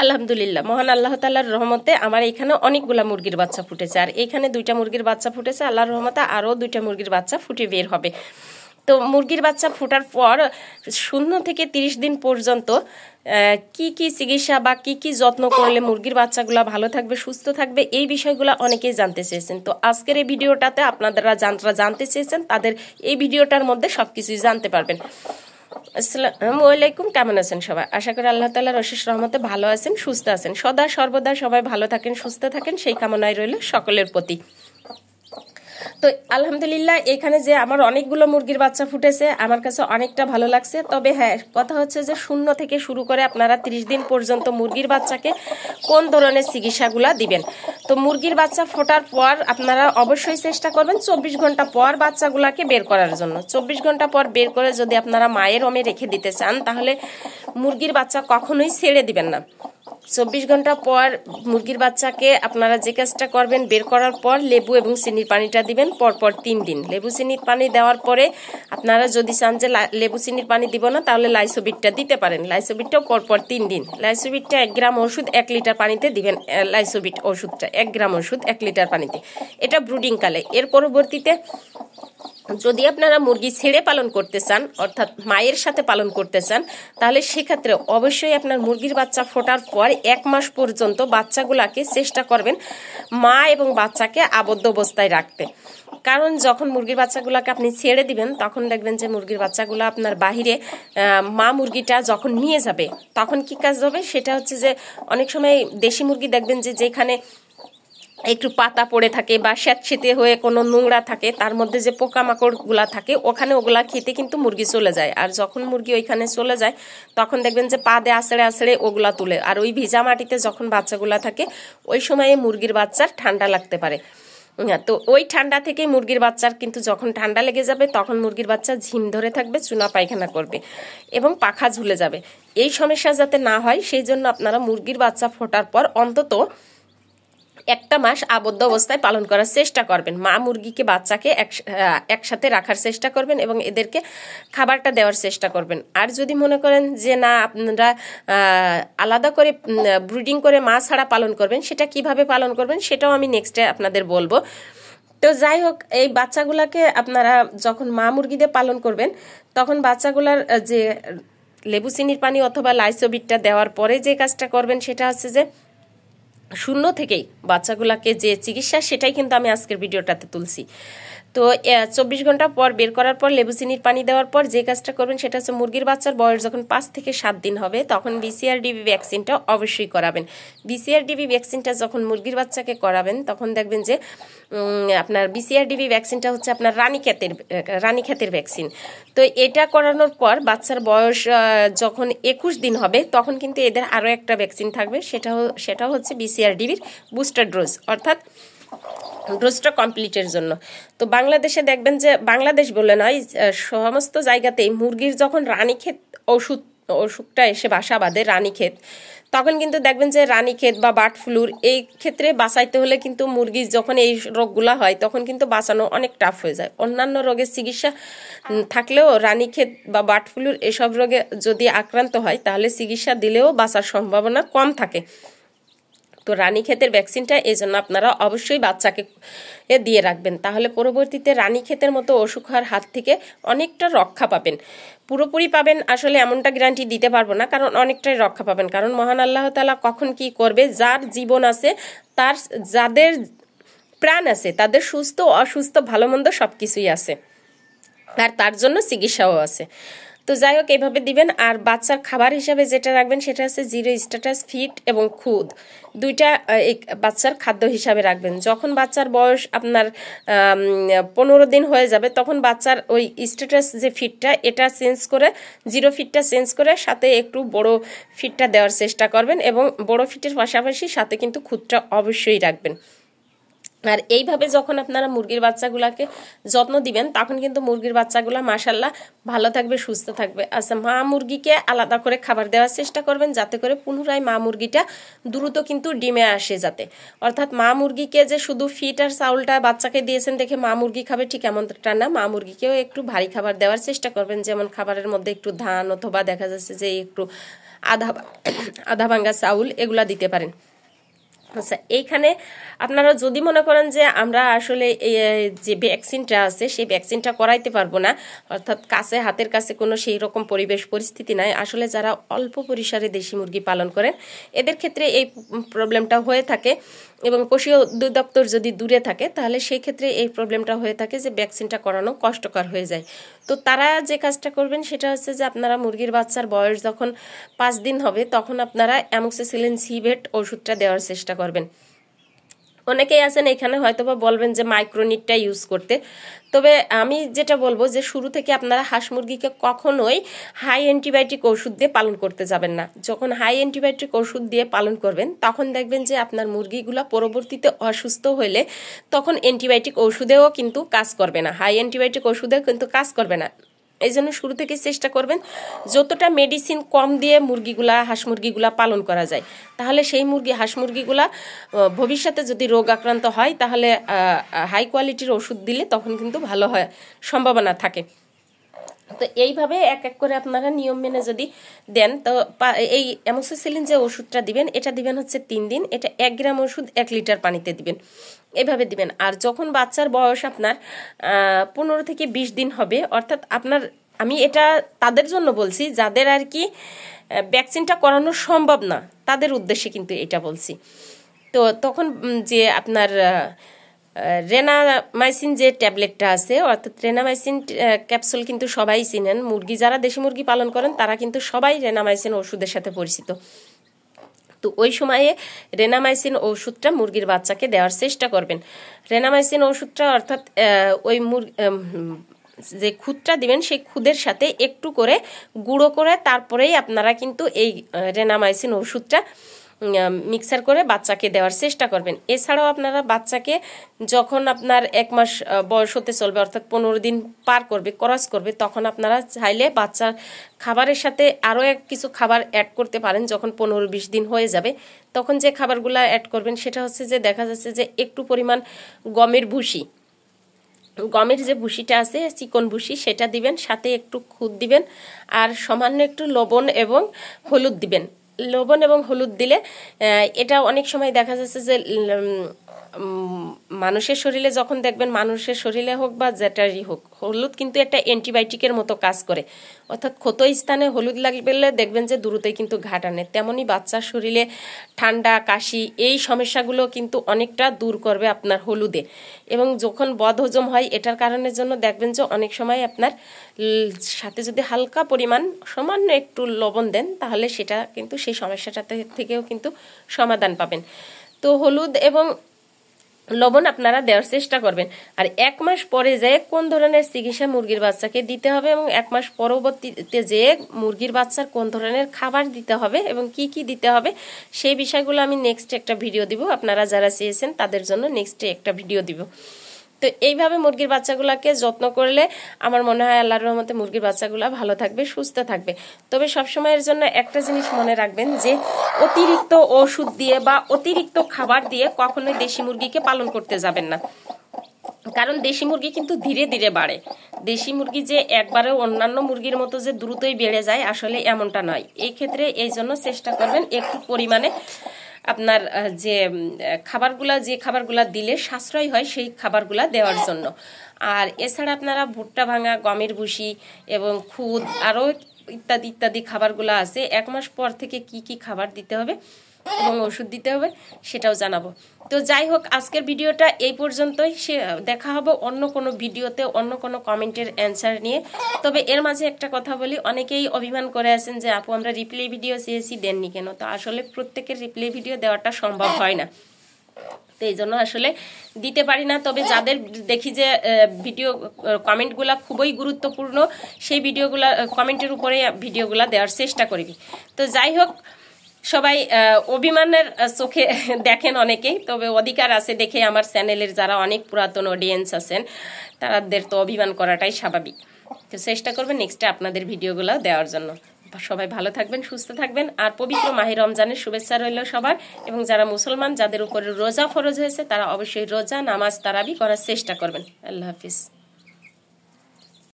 আলহামদুলিল্লাহ, মহান আল্লাহ তাআলার রহমতে আমার এখানে অনেকগুলা মুরগির বাচ্চা ফুটেছে। আর এখানে 2টা মুরগির বাচ্চা ফুটেছে, আল্লাহর রহমতে আরও 2টা মুরগির বাচ্চা ফুটে বের হবে। তো মুরগির বাচ্চা ফোটার পর 0 থেকে 30 দিন পর্যন্ত কি কি চিকিৎসা বা কি কি যত্ন করলে মুরগির বাচ্চাগুলো ভালো থাকবে, সুস্থ থাকবে, এই বিষয়গুলো অনেকেই জানতে চেয়েছেন। তো আজকের এই ভিডিওটাতে আপনারা যারা জানতে চেয়েছেন তাদের এই ভিডিওটার মধ্যে সবকিছুই জানতে পারবেন। আসসালামু আলাইকুম, কেমন আছেন সবাই? আশা করি আল্লাহ তাআলার অশেষ রহমতে ভালো আছেন, সুস্থ আছেন। সদা সর্বদা সবাই ভালো থাকেন, সুস্থ থাকেন, সেই কামনাই রইল সকলের প্রতি। তো আলহামদুলিল্লাহ, এখানে যে আমার অনেকগুলো মুরগির বাচ্চা ফুটেছে, আমার কাছে অনেকটা ভালো লাগছে। তবে হ্যাঁ, কথা হচ্ছে যে 0 থেকে শুরু করে আপনারা 30 দিন পর্যন্ত মুরগির বাচ্চাকে কোন ধরনের চিকিৎসাগুলা দিবেন। তো মুরগির বাচ্চা ফোটার পর আপনারা অবশ্যই চেষ্টা করবেন 24 ঘন্টা পর বাচ্চাগুলাকে বের করার জন্য। 24 ঘন্টা পর বের করে যদি আপনারা মায়ের ওমে রেখে দিতে চান, তাহলে মুরগির বাচ্চা কখনোই ছেড়ে দিবেন না। 24 ঘন্টা পর মুরগির বাচ্চাকে আপনারা যে কাজটা করবেন, বের করার পর লেবু এবং চিনির পানিটা দিবেন পরপর 3 দিন। লেবু চিনির পানি দেওয়ার পরে আপনারা যদি চান যে লেবু চিনির পানি দিব না, তাহলে লাইসোবিটটা দিতে পারেন। লাইসোবিটটাও পরপর 3 দিন। লাইসোবিটটা 1 গ্রাম ওষুধ 1 লিটার পানিতে দিবেন। লাইসোবিট ওষুধটা 1 গ্রাম ওষুধ 1 লিটার পানিতে। এটা ব্রুডিং কালে। এর পরবর্তীতে যদি আপনারা মুরগি ছেড়ে পালন করতে চান, অর্থাৎ মায়ের সাথে পালন করতে চান, তাহলে সেক্ষেত্রে অবশ্যই আপনার মুরগির বাচ্চা ফোটার পর 1 মাস পর্যন্ত বাচ্চাগুলাকে চেষ্টা করবেন মা এবং বাচ্চাকে আবদ্ধ অবস্থায় রাখতে। কারণ যখন মুরগির বাচ্চাগুলোকে আপনি ছেড়ে দিবেন, তখন দেখবেন যে মুরগির বাচ্চাগুলো আপনার বাহিরে মা মুরগিটা যখন নিয়ে যাবে, তখন কি কাজ হবে সেটা হচ্ছে যে অনেক সময় দেশি মুরগি দেখবেন যে যেখানে একটু পাতা পড়ে থাকে বা স্যাঁতসেঁতে হয়ে কোনো নোংরা থাকে, তার মধ্যে যে পোকামাকড় গুলা থাকে ওখানে ওগুলা খেতে কিন্তু মুরগি চলে যায়। আর যখন মুরগি ওইখানে চলে যায়, তখন দেখবেন যে পা দিয়ে আছড়ে আছড়ে ওগুলা তুলে। আর ওই ভিজা মাটিতে যখন বাচ্চাগুলা থাকে, ওই সময়ে মুরগির বাচ্চার ঠান্ডা লাগতে পারে। তো ওই ঠান্ডা থেকে মুরগির বাচ্চার কিন্তু যখন ঠান্ডা লেগে যাবে, তখন মুরগির বাচ্চা ঝিম ধরে থাকবে, চুনা পায়খানা করবে এবং পাখা ঝুলে যাবে। এই সমস্যা যাতে না হয়, সেই জন্য আপনারা মুরগির বাচ্চা ফোটার পর অন্তত 1 মাস আবদ্ধ অবস্থায় পালন করার চেষ্টা করবেন। মা মুরগিকে বাচ্চাকে একসাথে রাখার চেষ্টা করবেন এবং এদেরকে খাবারটা দেওয়ার চেষ্টা করবেন। আর যদি মনে করেন যে না, আপনারা আলাদা করে ব্রিডিং করে মা ছাড়া পালন করবেন, সেটা কিভাবে পালন করবেন সেটাও আমি নেক্সটে আপনাদের বলবো। তো যাই হোক, এই বাচ্চাগুলাকে আপনারা যখন মা মুরগি দিয়ে পালন করবেন, তখন বাচ্চাগুলার যে লেবু চিনির পানি অথবা লাইসোবিটটা দেওয়ার পরে যে কাজটা করবেন, সেটা হচ্ছে যে 0 থেকেই বাচ্চাগুলাকে যে চিকিৎসা, সেটাই কিন্তু আমি আজকের ভিডিওটাতে তুলছি। তো 24 ঘন্টা পর বের করার পর লেবু চিনির পানি দেওয়ার পর যে কাজটা করবেন, সেটা হচ্ছে মুরগির বাচ্চার বয়স যখন 5 থেকে 7 দিন হবে, তখন BCRDB ভ্যাকসিনটা অবশ্যই করাবেন। BCRDB ভ্যাকসিনটা যখন মুরগির বাচ্চাকে করাবেন, তখন দেখবেন যে আপনার BCRDB ভ্যাকসিনটা হচ্ছে আপনার রানীক্ষেতের ভ্যাকসিন। তো এটা করানোর পর বাচ্চার বয়স যখন 21 দিন হবে, তখন কিন্তু এদের আরও একটা ভ্যাকসিন থাকবে, সেটা হচ্ছে BCRDBর বুস্টার ডোজ, অর্থাৎ ডোজটা কমপ্লিটের জন্য। তো বাংলাদেশে দেখবেন যে, বাংলাদেশ বলে নয়, সমস্ত জায়গাতেই মুরগির যখন রানীক্ষেত অসুখটা এসে বাসা বাঁধে, রানীক্ষেত, তখন কিন্তু দেখবেন যে রানীক্ষেত বা বার্ড ফ্লুর এই ক্ষেত্রে বাঁচাইতে হলে কিন্তু মুরগির যখন এই রোগগুলা হয়, তখন কিন্তু বাঁচানো অনেক টাফ হয়ে যায়। অন্যান্য রোগের চিকিৎসা থাকলেও রানীক্ষেত বা বার্ড ফ্লুর এসব রোগে যদি আক্রান্ত হয়, তাহলে চিকিৎসা দিলেও বাঁচার সম্ভাবনা কম থাকে। তো রানীক্ষেতের ভ্যাকসিনটা এই জন্য আপনারা অবশ্যই বাচ্চাকে দিয়ে রাখবেন, তাহলে পরবর্তীতে রানীক্ষেতের মতো অসুখ হওয়ার হাত থেকে অনেকটা রক্ষা পাবেন। পুরোপুরি পাবেন আসলে এমনটা গ্যারান্টি দিতে পারবো না, কারণ অনেকটাই রক্ষা পাবেন। কারণ মহান আল্লাহ তাআলা কখন কি করবে, যার জীবন আছে, যাদের প্রাণ আছে, তাদের সুস্থ অসুস্থ ভালো মন্দ সবকিছুই আছে, আর তার জন্য চিকিৎসাও আছে। তো যাই হোক, এইভাবে দিবেন। আর বাচ্চার খাবার হিসাবে যেটা রাখবেন, সেটা হচ্ছে জিরো স্ট্যাটাস ফিড এবং খুদ, 2টা বাচ্চার খাদ্য হিসাবে রাখবেন। যখন বাচ্চার বয়স আপনার 15 দিন হয়ে যাবে, তখন বাচ্চার ওই স্ট্যাটাস যে ফিডটা, এটা চেঞ্জ করে, জিরো ফিডটা চেঞ্জ করে সাথে একটু বড় ফিডটা দেওয়ার চেষ্টা করবেন, এবং বড় ফিডের পাশাপাশি সাথে কিন্তু খুদটা অবশ্যই রাখবেন। আর এইভাবে যখন আপনারা মুরগির বাচ্চাগুলাকে যত্ন দিবেন, তখন কিন্তু মুরগির বাচ্চাগুলা মাশাআল্লাহ ভালো থাকবে, সুস্থ থাকবে। আচ্ছা, মা মুরগিকে আলাদা করে খাবার দেওয়ার চেষ্টা করবেন, যাতে করে পুনরায় মা মুরগিটা দ্রুত কিন্তু ডিমে আসে যাতে। অর্থাৎ মা মুরগিকে যে শুধু ফিট আর চাউলটা বাচ্চাকে দিয়েছেন দেখে মা মুরগি খাবে, ঠিক এমনটা না। মা মুরগিকেও একটু ভারী খাবার দেওয়ার চেষ্টা করবেন, যেমন খাবারের মধ্যে একটু ধান, অথবা দেখা যাচ্ছে যে একটু আধা ভাঙ্গা চাউল এগুলা দিতে পারেন। আচ্ছা, এইখানে আপনারা যদি মনে করেন যে আমরা আসলে যে ভ্যাকসিনটা আছে সেই ভ্যাকসিনটা করাইতে পারবো না, অর্থাৎ কাছে হাতের কাছে কোনো সেই রকম পরিবেশ পরিস্থিতি নাই, আসলে যারা অল্প পরিসরে দেশি মুরগি পালন করেন এদের ক্ষেত্রে এই প্রবলেমটা হয়ে থাকে, এবং পশু অধিদপ্তর যদি দূরে থাকে তাহলে সেই ক্ষেত্রে এই প্রবলেমটা হয়ে থাকে যে ভ্যাকসিনটা করানো কষ্টকর হয়ে যায়। তো তারা যে কাজটা করবেন সেটা হচ্ছে যে আপনারা মুরগির বাচ্চার বয়স যখন 5 দিন হবে তখন আপনারা অ্যামোক্সিসিলিন সিভেট ওষুধটা দেওয়ার চেষ্টা করবেন। অনেকেই আছেন এখানে হয়তোবা বলবেন যে মাইক্রোনিটটা ইউজ করতে, তবে আমি যেটা বলবো যে শুরু থেকে আপনারা হাঁস মুরগিকে কখনোই হাই অ্যান্টিবায়োটিক ওষুধ দিয়ে পালন করতে যাবেন না। যখন হাই অ্যান্টিবায়োটিক ওষুধ দিয়ে পালন করবেন তখন দেখবেন যে আপনার মুরগিগুলো পরবর্তীতে অসুস্থ হলে তখন অ্যান্টিবায়োটিক ওষুধেও কিন্তু কাজ করবে না, হাই অ্যান্টিবায়োটিক ওষুধেও কিন্তু কাজ করবে না। এই জন্য শুরু থেকে চেষ্টা করবেন যতটা মেডিসিন কম দিয়ে হাঁস মুরগিগুলা পালন করা যায়, তাহলে সেই হাঁস মুরগিগুলা ভবিষ্যতে যদি রোগ আক্রান্ত হয় তাহলে হাই কোয়ালিটির ওষুধ দিলে তখন কিন্তু ভালো হয় সম্ভাবনা থাকে। তো এইভাবে এক এক করে আপনারা নিয়ম মেনে যদি দেন, তো এই অ্যামোক্সিসিলিন যে ওষুধটা দিবেন এটা দিবেন হচ্ছে 3 দিন, এটা 1 গ্রাম ওষুধ 1 লিটার পানিতে দিবেন, এভাবে দিবেন। আর যখন বাচ্চার বয়স আপনার 15 থেকে 20 দিন হবে, অর্থাৎ আমি এটা তাদের জন্য বলছি যাদের আর কি ভ্যাকসিনটা করানো সম্ভব না, তাদের উদ্দেশ্যে কিন্তু এটা বলছি। তো তখন যে আপনার রেনামাইসিন যে ট্যাবলেটটা আছে, অর্থাৎ রেনামাইসিন ক্যাপসুল কিন্তু সবাই চিনেন, যারা দেশি মুরগি পালন করেন তারা কিন্তু সবাই রেনামাইসিন ওষুধের সাথে পরিচিত। তো ওই সময়ে রেনামাইসিন ওষুধটা মুরগির বাচ্চাকে দেওয়ার চেষ্টা করবেন। রেনামাইসিন ওষুধটা অর্থাৎ ওই যে খুদটা দিবেন সেই খুদের সাথে একটু করে গুঁড়ো করে তারপরেই আপনারা কিন্তু এই রেনামাইসিন ওষুধটা মিক্সার করে বাচ্চাকে দেওয়ার চেষ্টা করবেন। এছাড়াও আপনারা বাচ্চাকে যখন আপনার 1 মাস বয়স হতে চলবে, অর্থাৎ 15 দিন পার করবে, ক্রস করবে, তখন আপনারা চাইলে বাচ্চার খাবারের সাথে আরও কিছু খাবার অ্যাড করতে পারেন। যখন 15-20 দিন হয়ে যাবে তখন যে খাবারগুলো অ্যাড করবেন সেটা হচ্ছে যে দেখা যাচ্ছে যে একটু পরিমাণ গমের যে ভুসিটা আছে চিকন ভুসি সেটা দিবেন, সাথে একটু খুদ দিবেন, আর সামান্য একটু লবণ এবং হলুদ দিবেন। লবণ এবং হলুদ দিলে এটা অনেক সময় দেখা যাচ্ছে যে মানুষের শরীরে যখন দেখবেন, মানুষের শরীরে হোক বা যেটারই হোক, হলুদ কিন্তু একটা অ্যান্টিবায়োটিকের মতো কাজ করে, অর্থাৎ ক্ষত স্থানে হলুদ লাগলে দেখবেন যে দ্রুতই কিন্তু ঘা টানে। তেমনই বাচ্চার শরীরে ঠান্ডা, কাশি এই সমস্যাগুলো কিন্তু অনেকটা দূর করবে আপনার হলুদে। এবং যখন বদহজম হয় এটার কারণের জন্য দেখবেন যে অনেক সময় আপনার সাথে যদি হালকা পরিমাণ সামান্য একটু লবণ দেন তাহলে সেটা কিন্তু সেই সমস্যাটা থেকেও কিন্তু সমাধান পাবেন। তো হলুদ এবং লবণ আপনারা দেওয়ার চেষ্টা করবেন। আর 1 মাস পরে যে কোন ধরনের চিকিৎসা মুরগির বাচ্চাকে দিতে হবে এবং 1 মাস পরবর্তীতে যে মুরগির বাচ্চার কোন ধরনের খাবার দিতে হবে এবং কি কি দিতে হবে সেই বিষয়গুলো আমি নেক্সট একটা ভিডিও দিব। আপনারা যারা চেয়েছেন তাদের জন্য নেক্সটে একটা ভিডিও দিব। তো এইভাবে মুরগির বাচ্চাগুলোকে যত্ন করলে আমার মনে হয় আল্লাহর রহমতে মুরগির বাচ্চাগুলো ভালো থাকবে, সুস্থ থাকবে। তবে সবসময়ের জন্য একটা জিনিস মনে রাখবেন যে অতিরিক্ত ওষুধ দিয়ে বা অতিরিক্ত খাবার দিয়ে কখনোই দেশি মুরগিকে পালন করতে যাবেন না, কারণ দেশি মুরগি কিন্তু ধীরে ধীরে বাড়ে। দেশি মুরগি যে একবারে অন্যান্য মুরগির মতো যে দ্রুতই বেড়ে যায় আসলে এমনটা নয়। এই ক্ষেত্রে এই জন্য চেষ্টা করবেন একটু পরিমাণে আপনার যে খাবারগুলা দিলে সাশ্রয় হয় সেই খাবারগুলা দেওয়ার জন্য। আর এছাড়া আপনারা ভুট্টা ভাঙা, গমের ভুসি এবং খুদ আরও ইত্যাদি ইত্যাদি খাবারগুলো আছে। 1 মাস পর থেকে কি কি খাবার দিতে হবে এবং ওষুধ দিতে হবে সেটাও জানাবো। তো যাই হোক, আজকের ভিডিওটা এই পর্যন্তই। দেখা হবে অন্য কোনো ভিডিওতে অন্য কোনো কমেন্টের অ্যান্সার নিয়ে। তবে এর মাঝে একটা কথা বলি, অনেকেই অভিমান করে আছেন যে আপু আমরা রিপ্লে ভিডিও চেয়েছি দেননি কেন। তো আসলে প্রত্যেকের রিপ্লে ভিডিও দেওয়াটা সম্ভব হয় না, তো এই জন্য আসলে দিতে পারি না। তবে যাদের দেখি যে ভিডিও কমেন্টগুলা খুবই গুরুত্বপূর্ণ সেই ভিডিওগুলা কমেন্টের উপরে ভিডিওগুলা দেওয়ার চেষ্টা করবি। তো যাই হোক, সবাই অভিমানের চোখে দেখেন অনেকেই, তবে অধিকার আছে দেখে আমার চ্যানেলের যারা অনেক পুরাতন অডিয়েন্স আছেন তাদের তো অভিমান করাটাই স্বাভাবিক। তো চেষ্টা করবেন নেক্সটে আপনাদের ভিডিওগুলো দেওয়ার জন্য। সবাই ভালো থাকবেন, সুস্থ থাকবেন। আর পবিত্র মাহে রমজানের শুভেচ্ছা রইল সবার। এবং যারা মুসলমান যাদের উপরে রোজা ফরজ হয়েছে তারা অবশ্যই রোজা, নামাজ, তারাবি করার চেষ্টা করবেন। আল্লাহ হাফিজ।